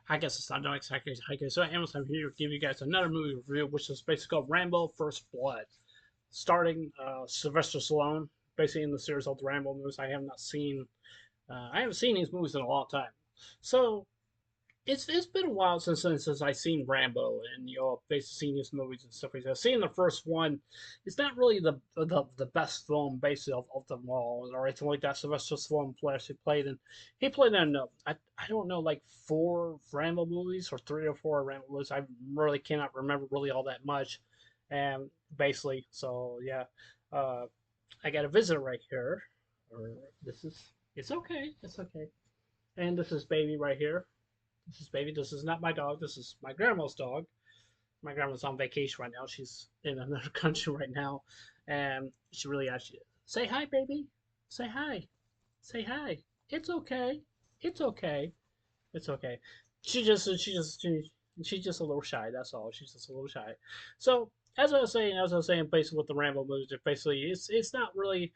I guess it's not exactly hiking. So Amazon here to give you guys another movie review, which is basically called Rambo: First Blood, starting Sylvester Stallone, basically in the series of the Rambo movies. I haven't seen these movies in a long time. So it's been a while since I seen Rambo and basically seen his movies and stuff like that. Seeing the first one, it's not really the best film basically of them all or anything like that. Sylvester Stallone actually played in he played in I don't know like four Rambo movies or three or four Rambo movies. I really cannot remember really all that much, and basically so yeah, uh, I got a visitor right here. Or this is it's okay, it's okay, and this is baby right here. This is baby. This is not my dog. This is my grandma's dog. My grandma's on vacation right now. She's in another country right now, and she really actually say hi, baby. Say hi. Say hi. It's okay. It's okay. It's okay. She's just a little shy. That's all. She's just a little shy. So as I was saying, basically with the Rambo movies, basically it's not really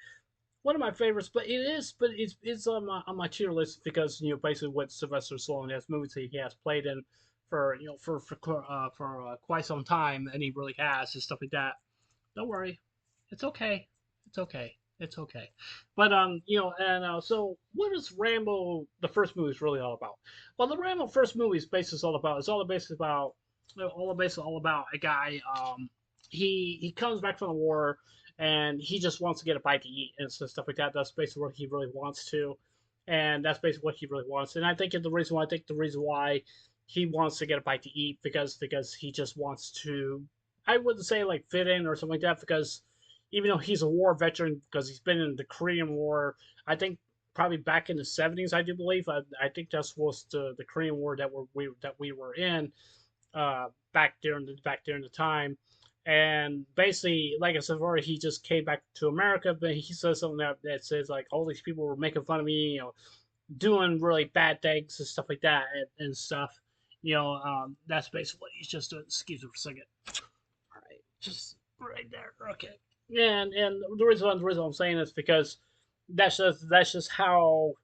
one of my favorites, but it's on my tier list because basically what Sylvester Stallone has movies he has played in for quite some time, and he really has and stuff like that. Don't worry, it's okay, it's okay, it's okay. But and so what is Rambo? The first movie is really all about. Well, the Rambo first movie is basically all about. It's all basically about basically all about a guy. He comes back from the war and he just wants to get a bite to eat and stuff like that. That's basically what he really wants to, and that's basically what he really wants. And I think the reason why he wants to get a bite to eat because he just wants to. I wouldn't say like fit in or something like that because even though he's a war veteran because he's been in the Korean War, I think probably back in the 70s, I do believe. I think that was the Korean War that we were in back during the time. And basically, like I said before, he just came back to America, but he says something that says like all these people were making fun of me, doing really bad things and stuff like that and stuff. That's basically what he's just doing. Excuse me for a second. All right, just right there. Okay. And the reason I'm saying this because that's just how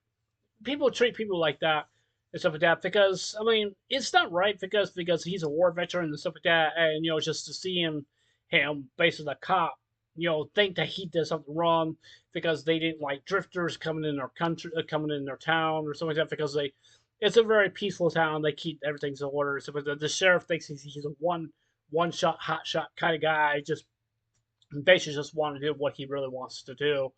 people treat people like that and stuff like that. Because I mean, it's not right because he's a war veteran and stuff like that, and just to see him basically a cop, think that he did something wrong because they didn't like drifters coming in their country, coming in their town or something like that. Because it's a very peaceful town. They keep everything's in order. So, but the sheriff thinks he's a one shot, hot shot kind of guy. Just basically just want to do what he really wants to do,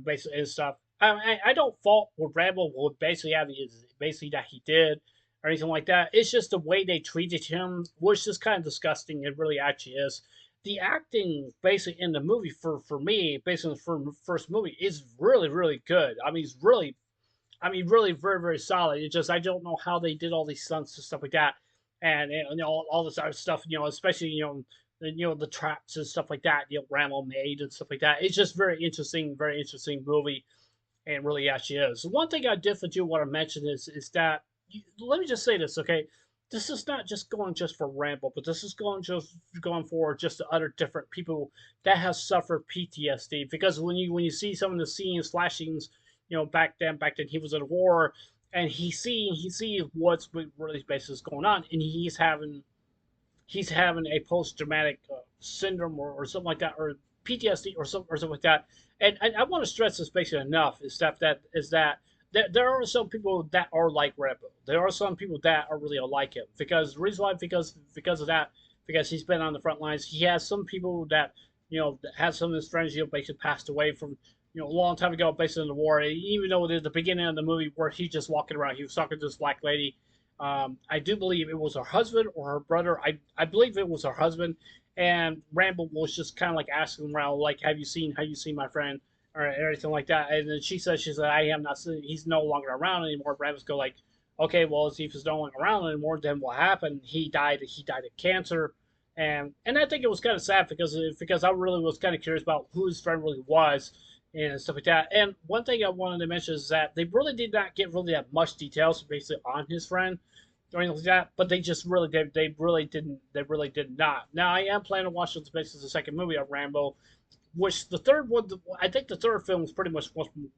basically and stuff. I don't fault what Rambo would basically have is basically that he did or anything like that. It's just the way they treated him was just kind of disgusting. It really actually is. The acting basically in the movie for me, basically for the first movie, is really good. I mean, really very solid. It's just I don't know how they did all these stunts and stuff like that, and all this other stuff. Especially the traps and stuff like that. Rambo made and stuff like that. It's just very interesting movie, and really actually is. One thing I definitely do want to mention is that let me just say this, okay? This is not just going just for Rambo, but this is going for just the other different people that have suffered PTSD. Because when you see some of the scenes, flashings, back then he was in a war, and he see what's really basically going on, and he's having a post traumatic syndrome or something like that, or PTSD or something like that. And I want to stress this basically enough is that there are some people that are like Rambo. There are some people that are really like him because the reason why because of that because he's been on the front lines. He has some people that that has some of his friends basically passed away from a long time ago basically in the war. Even though at the beginning of the movie where he's just walking around, he was talking to this black lady. I do believe it was her husband or her brother. I believe it was her husband. And Rambo was just kind of like asking around, like, have you seen my friend or anything like that? And then she said, I have not seen. He's no longer around anymore. Rambo's go like, okay, well, if he's no longer around anymore, then what happened? He died. He died of cancer. And I think it was kind of sad because I really was kind of curious about who his friend really was and stuff like that. And one thing I wanted to mention is that they really did not get really that much details basically on his friend or anything like that. But they just really they really did not. Now I am planning to watch this basically the second movie of Rambo, which the third one I think the third film is pretty much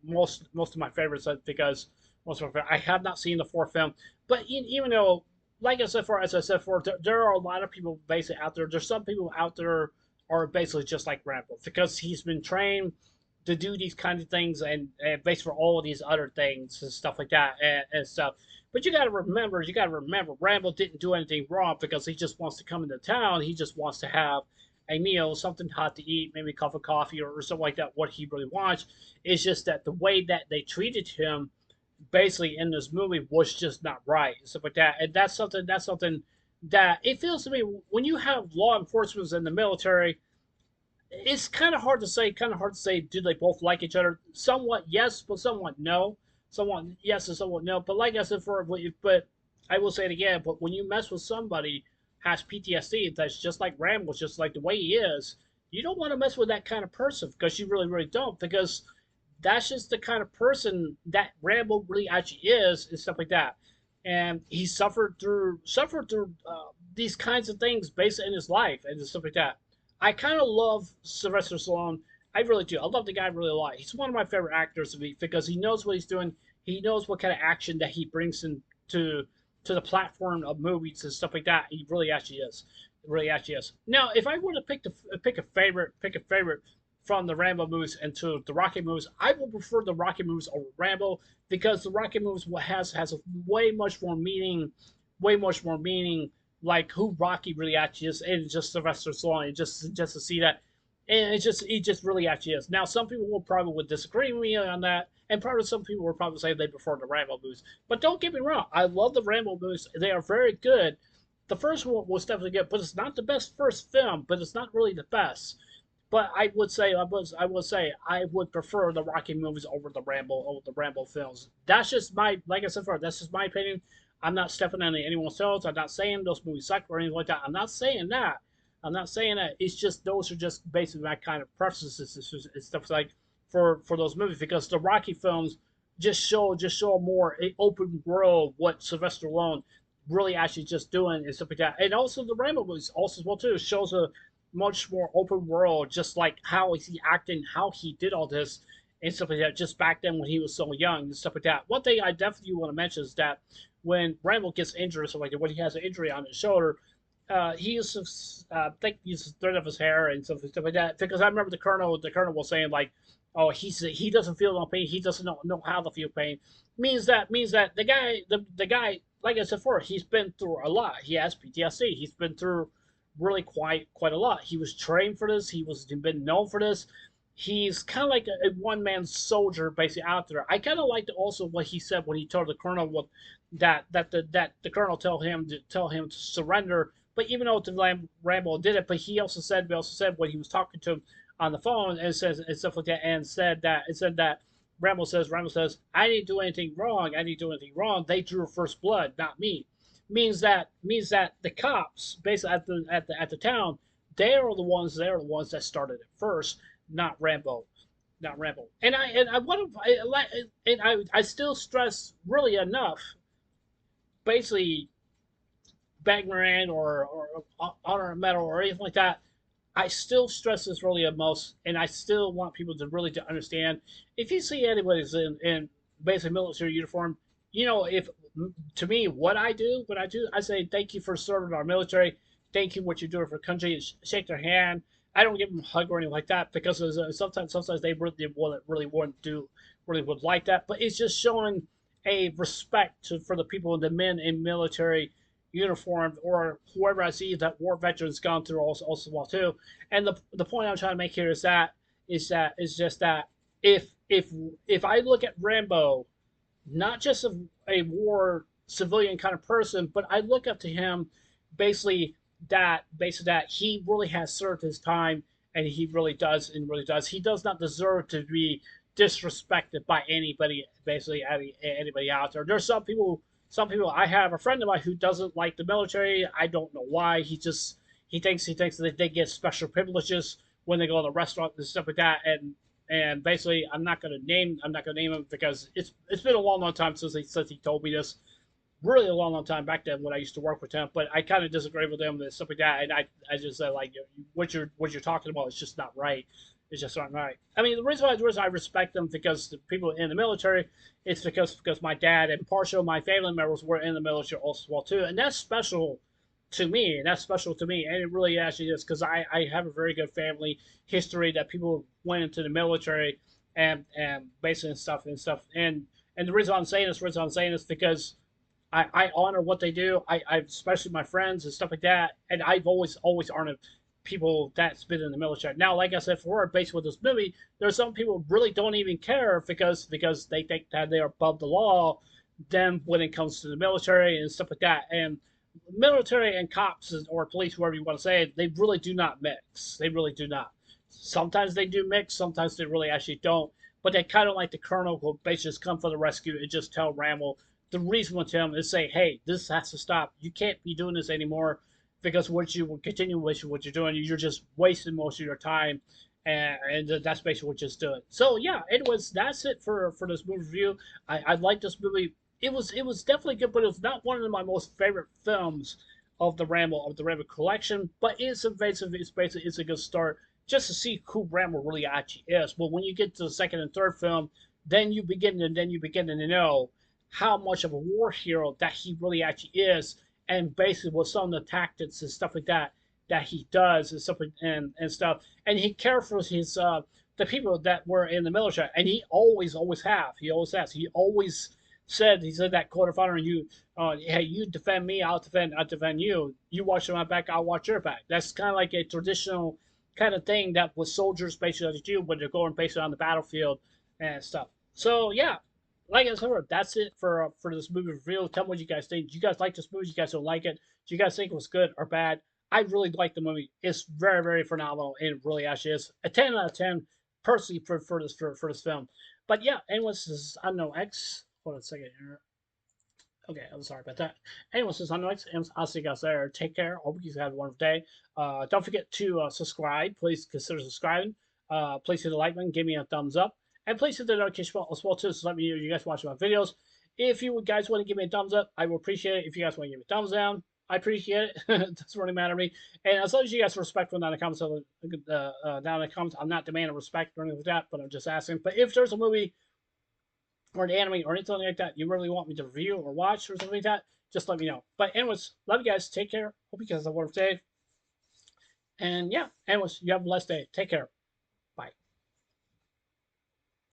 most of my favorites because most of I have not seen the fourth film, but even though, like I said, as I said before, there are a lot of people basically out there. There's some people out there are basically just like Rambo because he's been trained to do these kinds of things and based for all of these other things and stuff like that and stuff. But you got to remember, Rambo didn't do anything wrong because he just wants to come into town. He just wants to have a meal, something hot to eat, maybe a cup of coffee or something like that. What he really wants. It's just that the way that they treated him basically in this movie was just not right and stuff like that. And that's something that it feels to me when you have law enforcement in the military, it's kind of hard to say do they both like each other? Somewhat yes, but somewhat no. Somewhat yes and somewhat no. But like I said but I will say it again, but when you mess with somebody has PTSD that's just like Rambo, just like the way he is, you don't want to mess with that kind of person because you really, really don't. Because that's just the kind of person that Rambo really actually is, and stuff like that. And he suffered through these kinds of things based in his life and stuff like that. I kind of love Sylvester Stallone. I really do. I love the guy really a lot. He's one of my favorite actors to me because he knows what he's doing. He knows what kind of action that he brings to the platform of movies and stuff like that. He really actually is. It really actually is. Now, if I were to pick a favorite from the Rambo movies into the Rocky movies, I would prefer the Rocky movies over Rambo because the Rocky movies has a way much more meaning, like who Rocky really actually is, and just Sylvester Stallone, and just to see that, and it just really actually is. Now, some people will probably would disagree with me on that, and probably some people will probably say they prefer the Rambo movies. But don't get me wrong, I love the Rambo movies; they are very good. The first one was definitely good, but it's not the best first film, but it's not really the best. But I would say I would prefer the Rocky movies over the Rambo films. That's just my like I said before. That's just my opinion. I'm not stepping on anyone's toes. I'm not saying those movies suck or anything like that. I'm not saying that. I'm not saying that. It's just those are just basically my kind of preferences and stuff like for those movies because the Rocky films just show more a open world what Sylvester Stallone really actually just doing and stuff like that. And also the Rambo movies also as well too shows a much more open world, just like how is he acting, how he did all this and stuff like that, just back then when he was so young and stuff like that. One thing I definitely want to mention is that when Rambo gets injured or something like that, when he has an injury on his shoulder, he used to think he's thread of his hair and stuff like that. Because I remember the colonel was saying like, "Oh, he doesn't feel no pain. He doesn't know how to feel pain." Means that the guy, like I said before, he's been through a lot. He has PTSD. He's been through really quite a lot. He was trained for this. He's been known for this. He's kind of like a one man soldier basically out there. I kind of liked also what he said when he told the colonel what that the colonel tell him to surrender. But even though Rambo did it, but he also said when he was talking to him on the phone and says and stuff like that, and said that Rambo says I didn't do anything wrong. I didn't do anything wrong. They drew first blood, not me. Means that the cops basically at the town they are the ones that started it first, not Rambo, not Rambo. And I want to and I still stress really enough basically Bagman or Honor Metal or anything like that. I still stress this really the most, and I still want people to really to understand. If you see anybody's in basic military uniform, if to me what I do, I say thank you for serving our military, thank you what you're doing for the country, shake their hand. I don't give them a hug or anything like that because sometimes they really wouldn't do really would like that, but it's just showing a respect for the people, the men in military uniform or whoever I see that war veterans gone through also well too. And the point I'm trying to make here is just that if I look at Rambo, not just a war civilian kind of person, but I look up to him basically that he really has served his time and he really does. He does not deserve to be disrespected by anybody, basically anybody out there. There's some people. I have a friend of mine who doesn't like the military. I don't know why. He thinks that they get special privileges when they go to the restaurant and stuff like that. And basically, I'm not gonna name him because it's been a long time since he told me this. Really a long time back then when I used to work with him. But I kind of disagree with him and stuff like that. And I just said like what you're talking about is just not right It's just not right. I mean, the reason I respect them because the people in the military, it's because my dad and partial of my family members were in the military also as well too, and that's special to me. And that's special to me, and it really actually is because I have a very good family history that people went into the military and basically and stuff. And the reason I'm saying this, because I honor what they do. I especially my friends and stuff like that, and I've always honored people that's been in the military. Now, like I said, for based with this movie, there's some people really don't even care because they think that they are above the law. Then when it comes to the military and stuff like that, and military and cops or police, whatever you want to say, they really do not mix. They really do not. Sometimes they do mix. Sometimes they really actually don't. But they kind of like the colonel who basically just come for the rescue and just tell Rambo the reason with him is say, hey, this has to stop. You can't be doing this anymore because what you will continue with what you're doing, you're just wasting most of your time. And that's basically what you're doing. So yeah, that's it for this movie review. I like this movie. It was definitely good, but it was not one of my most favorite films of the Rambo collection. But it's a good start just to see who Rambo really actually is. But when you get to the second and third film, then you begin to know how much of a war hero that he really actually is, and basically with some of the tactics and stuff like that that he does and stuff and stuff, and he cares for his the people that were in the military, and he always said that quote of honor, you hey, you defend me, I'll defend you. You watch my back, I'll watch your back. That's kind of like a traditional kind of thing that with soldiers basically do when they're going basically on the battlefield and stuff. So yeah, like I said, that's it for this movie review. Tell me what you guys think. Do you guys like this movie? Do you guys don't like it? Do you guys think it was good or bad? I really like the movie. It's very, very phenomenal. It really actually is a 10 out of 10 personally for this film. But yeah, anyways, this is Unknown X. Hold on a second here. Okay, I'm sorry about that. Anyways, this is Unknown X, and I'll see you guys there. Take care. Hope you guys have a wonderful day. Don't forget to subscribe. Please consider subscribing. Please hit the like button. Give me a thumbs up. And please hit the notification bell as well too, so let me know you guys watching my videos. If you guys want to give me a thumbs up, I will appreciate it. If you guys want to give me a thumbs down, I appreciate it. It doesn't really matter to me. And as long as you guys are respectful down in the comments, down in the comments, I'm not demanding respect or anything like that, but I'm just asking. But if there's a movie or an anime or anything like that you really want me to review or watch or something like that, just let me know. But anyways, love you guys. Take care. Hope you guys have a wonderful day. And yeah, anyways, you have a blessed day. Take care.